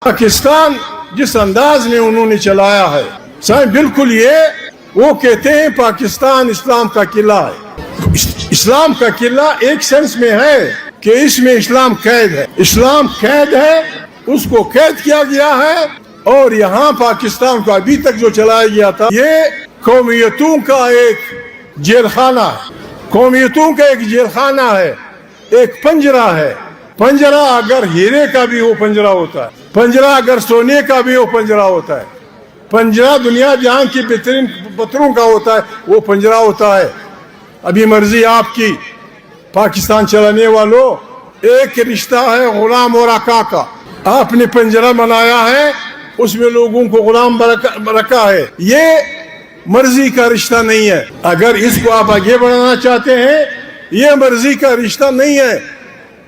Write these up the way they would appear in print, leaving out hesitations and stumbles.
پاکستان جس انداز میں انہوں نے چلایا ہے سائیں بالکل یہ وہ کہتے ہیں پاکستان اسلام کا قلعہ ہے. اسلام کا قلعہ ایک سینس میں ہے کہ اس میں اسلام قید ہے. اسلام قید ہے, اس کو قید کیا گیا ہے. اور یہاں پاکستان کو ابھی تک جو چلایا گیا تھا یہ قومیتوں کا ایک جیل خانہ ہے. قومیتوں کا ایک جیل خانہ ہے, ایک پنجرہ ہے. پنجرہ اگر ہیرے کا بھی وہ پنجرہ ہوتا ہے, پنجرہ اگر سونے کا بھی وہ پنجرہ ہوتا ہے, پنجرہ دنیا جہاں کی بہترین پتھروں کا ہوتا ہے وہ پنجرہ ہوتا ہے. ابھی مرضی آپ کی پاکستان چلانے والوں, ایک رشتہ ہے غلام اور آقا کا. آپ نے پنجرہ بنایا ہے, اس میں لوگوں کو غلام رکھا ہے. یہ مرضی کا رشتہ نہیں ہے. اگر اس کو آپ آگے بڑھانا چاہتے ہیں یہ مرضی کا رشتہ نہیں ہے,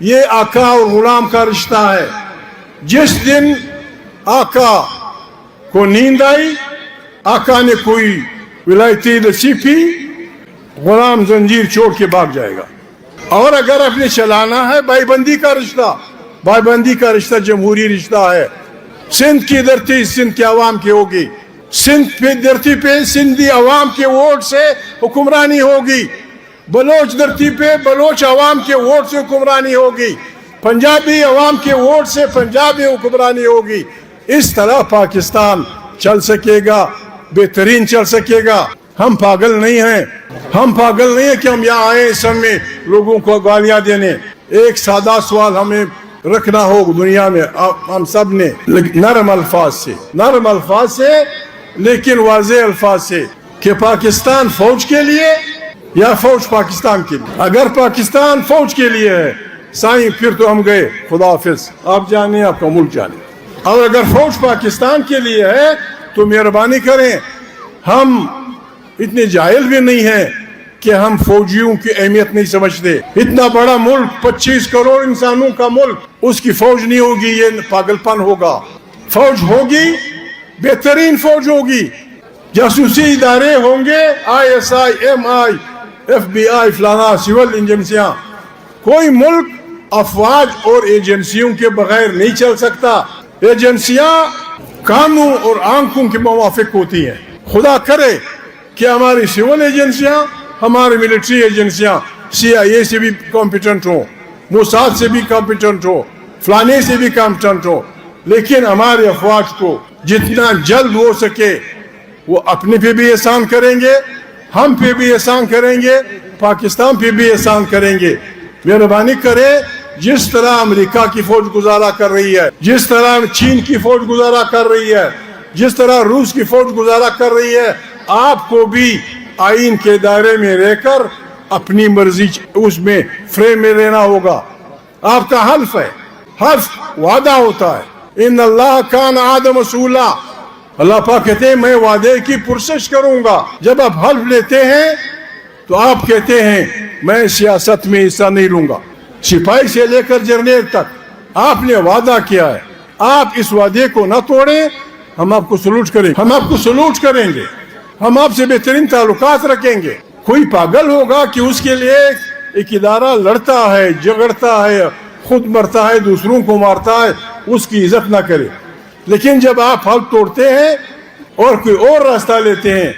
یہ آقا اور غلام کا رشتہ ہے. جس دن آقا کو نیند آئی, آقا نے کوئی ولایتی لسی پی, غلام زنجیر چھوڑ کے بھاگ جائے گا. اور اگر اپنے چلانا ہے بائی بندی کا رشتہ, بائی بندی کا رشتہ جمہوری رشتہ ہے. سندھ کی دھرتی سندھ کے عوام کی ہوگی, سندھ پہ دھرتی پہ سندھی عوام کے ووٹ سے حکمرانی ہوگی, بلوچ دھرتی پہ بلوچ عوام کے ووٹ سے حکمرانی ہوگی, پنجابی عوام کے ووٹ سے پنجابی حکمرانی ہوگی. اس طرح پاکستان چل سکے گا, بہترین چل سکے گا. ہم پاگل نہیں ہیں, ہم پاگل نہیں ہیں کہ ہم یہاں آئے سب میں لوگوں کو گالیاں دینے. ایک سادہ سوال ہمیں رکھنا ہوگا دنیا میں ہم سب نے, نرم الفاظ سے لیکن واضح الفاظ سے, کہ پاکستان فوج کے لیے یا فوج پاکستان کے لیے. اگر پاکستان فوج کے لیے ہے سائیں پھر تو ہم گئے, خدا حافظ, آپ جانے آپ کا ملک جانے. اور اگر فوج پاکستان کے لیے ہے تو مہربانی کریں, ہم اتنے جاہل بھی نہیں ہیں کہ ہم فوجیوں کی اہمیت نہیں سمجھتے. اتنا بڑا ملک, 25 کروڑ انسانوں کا ملک, اس کی فوج نہیں ہوگی, یہ پاگل پن ہوگا. فوج ہوگی, بہترین فوج ہوگی, جاسوسی ادارے ہوں گے, ISI, MI, FBI, فلانا سول ایجنسیاں. کوئی ملک افواج اور ایجنسیوں کے بغیر نہیں چل سکتا. ایجنسیاں کانوں اور آنکھوں کے موافق ہوتی ہیں. خدا کرے کہ ہماری سول ایجنسیاں, ہماری ملٹری ایجنسیاں CIA سے بھی کمپیٹنٹ ہوں, موساد سے بھی کمپیٹنٹ ہو, فلانے سے بھی کمپیٹنٹ ہو, لیکن ہمارے افواج کو جتنا جلد ہو سکے وہ اپنے پہ بھی احسان کریں گے, ہم پہ بھی احسان کریں گے, پاکستان پہ بھی احسان کریں گے. مہربانی کرے, جس طرح امریکہ کی فوج گزارا کر رہی ہے, جس طرح چین کی فوج گزارا کر رہی ہے, جس طرح روس کی فوج گزارا کر رہی ہے, آپ کو بھی آئین کے دائرے میں رہ کر اپنی مرضی اس میں فریم میں رہنا ہوگا. آپ کا حلف ہے, حلف وعدہ ہوتا ہے. ان اللہ کان عہد مسئولا, اللہ پاک کہتے ہیں میں وعدے کی پرسش کروں گا. جب آپ حلف لیتے ہیں تو آپ کہتے ہیں میں سیاست میں حصہ نہیں لوں گا. سپاہی سے لے کر جرنیل تک آپ نے وعدہ کیا ہے, آپ اس وعدے کو نہ توڑیں, ہم آپ کو سلوٹ کریں گے, ہم آپ کو سلوٹ کریں گے, ہم آپ سے بہترین تعلقات رکھیں گے. کوئی پاگل ہوگا کہ اس کے لیے ایک ادارہ لڑتا ہے, جھگڑتا ہے, خود مرتا ہے, دوسروں کو مارتا ہے, اس کی عزت نہ کرے. لیکن جب آپ حلف توڑتے ہیں اور کوئی اور راستہ لیتے ہیں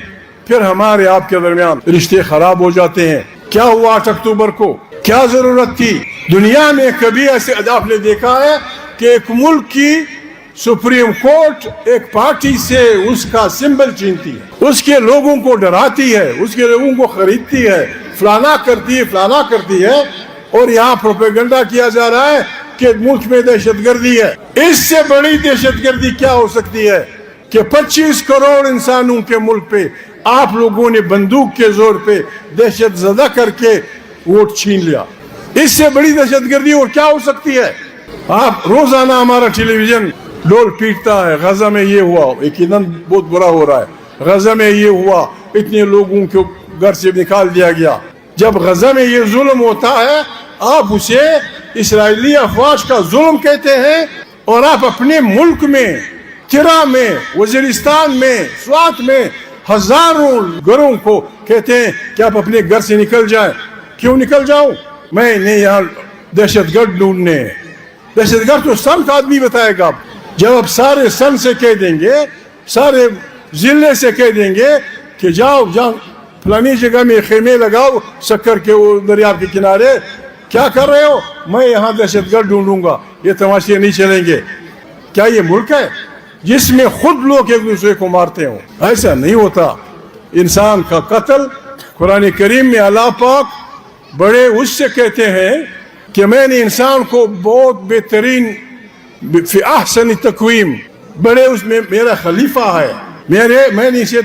پھر ہمارے آپ کے درمیان رشتے خراب ہو جاتے ہیں. کیا ہوا 8 اکتوبر کو, کیا ضرورت تھی؟ دنیا میں کبھی ایسے آپ نے دیکھا ہے کہ ایک ملک کی سپریم کورٹ ایک پارٹی سے اس کا سمبل چھینتی ہے, اس کے لوگوں کو ڈراتی ہے, اس کے لوگوں کو خریدتی ہے, فلانا کرتی ہے, فلانا کرتی ہے, اور یہاں پروپیگنڈا کیا جا رہا ہے کہ ملک میں دہشت گردی ہے. اس سے بڑی دہشت گردی کیا ہو سکتی ہے کہ 25 کروڑ انسانوں کے ملک پہ آپ لوگوں نے بندوق کے زور پہ دہشت زدہ کر کے ووٹ چھین لیا. اس سے بڑی دہشت گردی اور کیا ہو سکتی ہے؟ آپ روزانہ ہمارا ٹیلی ویژن ڈول پیٹتا ہے, غزہ میں یہ ہوا, یقیناً بہت برا ہو رہا ہے, غزہ میں یہ ہوا, اتنے لوگوں کو گھر سے نکال دیا گیا. جب غزہ میں یہ ظلم ہوتا ہے آپ اسے اسرائیلی افواج کا ظلم کہتے ہیں, اور آپ اپنے ملک میں, ترا میں, وزیرستان میں, سوات میں ہزاروں گھروں کو کہتے ہیں کہ آپ اپنے گھر سے نکل جائیں. کیوں نکل جاؤں؟ میں نے یہاں دہشت گرد ڈھونڈنے. دہشت گرد تو سخت آدمی بتائے گا. جب آپ سارے سن سے کہہ دیں گے, سارے ضلع سے کہہ دیں گے کہ جاؤ جاؤ فلانی جگہ میں خیمے لگاؤ سکر کے دریا کے کنارے, کیا کر رہے ہو؟ میں یہاں دہشت گرد ڈھونڈوں گا, یہ تماشے نہیں چلیں گے. کیا یہ ملک ہے جس میں خود لوگ ایک دوسرے کو مارتے ہوں؟ ایسا نہیں ہوتا. انسان کا قتل قرآن کریم میں اللہ پاک بڑے اس سے کہتے ہیں کہ میں نے انسان کو بہت بہترین فی احسن تقویم, بڑے اس میں میرا خلیفہ ہے, میں نے اسے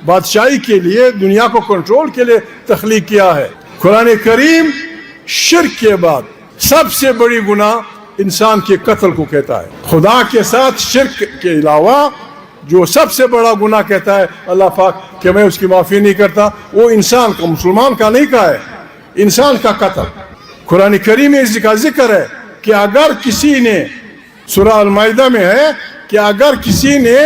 بادشاہی کے لیے, دنیا کو کنٹرول کے لیے تخلیق کیا ہے. قرآن کریم شرک کے بعد سب سے بڑی گناہ انسان کے قتل کو کہتا ہے. خدا کے ساتھ شرک کے علاوہ جو سب سے بڑا گناہ کہتا ہے اللہ پاک کہ میں اس کی معافی نہیں کرتا, وہ انسان کا, مسلمان کا نہیں کہا ہے, انسان کا قتل. قرآن کریم میں اس کا ذکر ہے کہ اگر کسی نے, سورہ المائدہ میں ہے کہ اگر کسی نے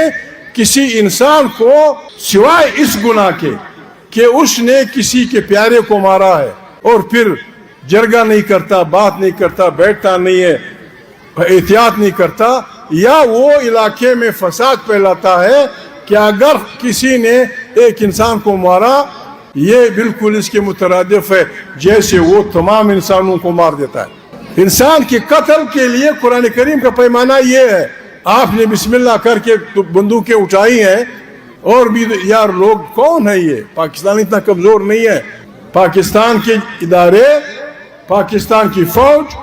کسی انسان کو سوائے اس گناہ کے کہ اس نے کسی کے پیارے کو مارا ہے اور پھر جرگہ نہیں کرتا, بات نہیں کرتا, بیٹھتا نہیں ہے, احتیاط نہیں کرتا, یا وہ علاقے میں فساد پھیلاتا ہے, کہ اگر کسی نے ایک انسان کو مارا یہ بالکل اس کے مترادف ہے جیسے وہ تمام انسانوں کو مار دیتا ہے. انسان کے قتل کے لیے قرآن کریم کا پیمانہ یہ ہے. آپ نے بسم اللہ کر کے بندوقیں اٹھائی ہیں, اور بھی یار لوگ کون ہے یہ؟ پاکستان اتنا کمزور نہیں ہے. پاکستان کے ادارے, پاکستان کی فوج,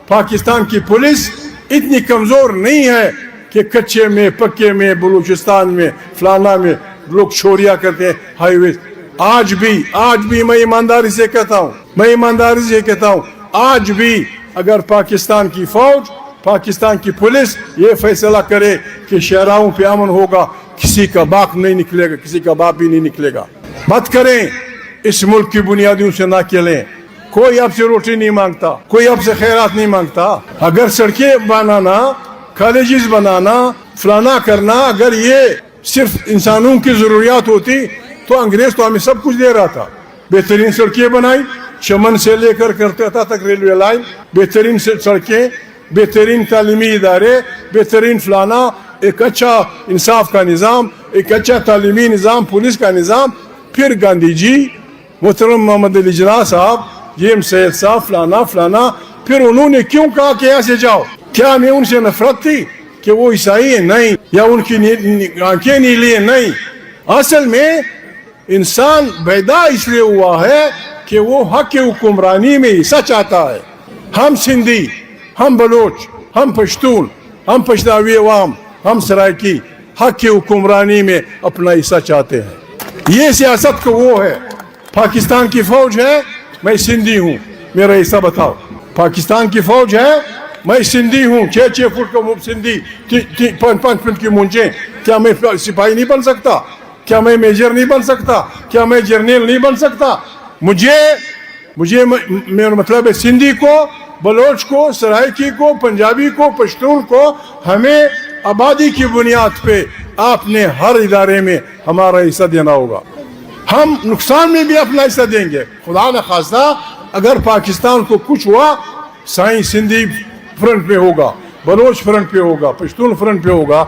پاکستان کی پولیس اتنی کمزور نہیں ہے کہ کچے میں پکے میں بلوچستان میں فلانا میں لوگ چوریاں کرتے ہیں ہائی وے. آج بھی میں ایمانداری سے کہتا ہوں, آج بھی اگر پاکستان کی فوج, پاکستان کی پولیس یہ فیصلہ کرے کہ شہراؤں پہ امن ہوگا, کسی کا باپ نہیں نکلے گا, کسی کا باپ بھی نہیں نکلے گا. مت کریں, اس ملک کی بنیادوں سے نہ کھیلیں. کوئی آپ سے روٹی نہیں مانگتا, کوئی آپ سے خیرات نہیں مانگتا. اگر سڑکیں بنانا, کالجز بنانا, فلانا کرنا, اگر یہ صرف انسانوں کی ضروریات ہوتی تو انگریز تو ہمیں سب کچھ دے رہا تھا. بہترین سڑکیں بنائی, چمن سے لے کر کرتا تک ریلوے لائن, بہترین سڑکیں, بہترین تعلیمی ادارے, بہترین فلانا, ایک اچھا انصاف کا نظام, ایک اچھا تعلیمی نظام, پولیس کا نظام. پھر گاندھی جی, محترم محمد علی جناح صاحب, جیم سید صاحب, فلانا, پھر انہوں نے کیوں کہا کہ یہاں سے جاؤ؟ کیا ہمیں ان سے نفرت تھی کہ وہ عیسائی ہیں؟ نہیں. یا ان کی آنکھیں نیلی ہیں؟ نہیں. اصل میں انسان پیدا اس لیے ہوا ہے کہ وہ حق حکمرانی میں حصہ چاہتا ہے. ہم سندھی, ہم بلوچ, ہم پشتون, ہم پشتاوی عوام, ہم سرائکی حق حکمرانی میں اپنا حصہ چاہتے ہیں. یہ سیاست کو وہ ہے. پاکستان کی فوج ہے, میں سندھی ہوں, میرا حصہ بتاؤ. پاکستان کی فوج ہے, میں سندھی ہوں, 6 فٹ کا سندھی, 5 فٹ کی مونچھیں. کیا میں سپاہی نہیں بن سکتا؟ کیا میں میجر نہیں بن سکتا؟ کیا میں جرنیل نہیں بن سکتا؟ مجھے میرا مطلب ہے سندھی کو, بلوچ کو, سرائکی کو, پنجابی کو, پشتون کو, ہمیں آبادی کی بنیاد پہ آپ نے ہر ادارے میں ہمارا حصہ دینا ہوگا. ہم نقصان میں بھی اپنا حصہ دیں گے. خدا نہ خواستہ اگر پاکستان کو کچھ ہوا, سائیں سندھی فرنٹ پہ ہوگا, بلوچ فرنٹ پہ ہوگا, پشتون فرنٹ پہ ہوگا,